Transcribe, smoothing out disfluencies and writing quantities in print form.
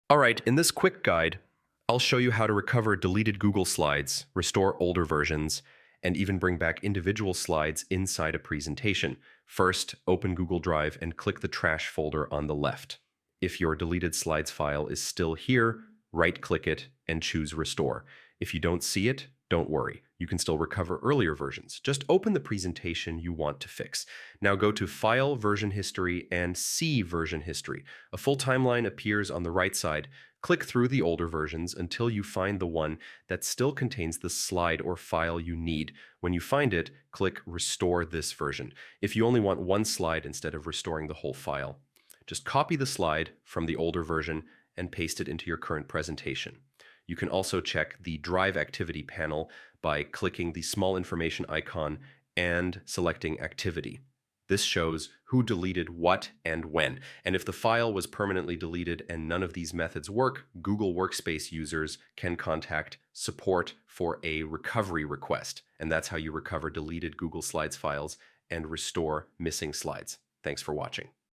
All right, in this quick guide, I'll show you how to recover deleted Google Slides, restore older versions, and even bring back individual slides inside a presentation. First, open Google Drive and click the trash folder on the left. If your deleted slides file is still here, right-click it and choose Restore. If you don't see it, don't worry. You can still recover earlier versions. Just open the presentation you want to fix. Now go to File, Version History, and See Version History. A full timeline appears on the right side. Click through the older versions until you find the one that still contains the slide or file you need. When you find it, click Restore this version. If you only want one slide instead of restoring the whole file, just copy the slide from the older version and paste it into your current presentation. You can also check the Drive Activity panel by clicking the small information icon and selecting Activity. This shows who deleted what and when. And if the file was permanently deleted and none of these methods work, Google Workspace users can contact support for a recovery request. And that's how you recover deleted Google Slides files and restore missing slides. Thanks for watching.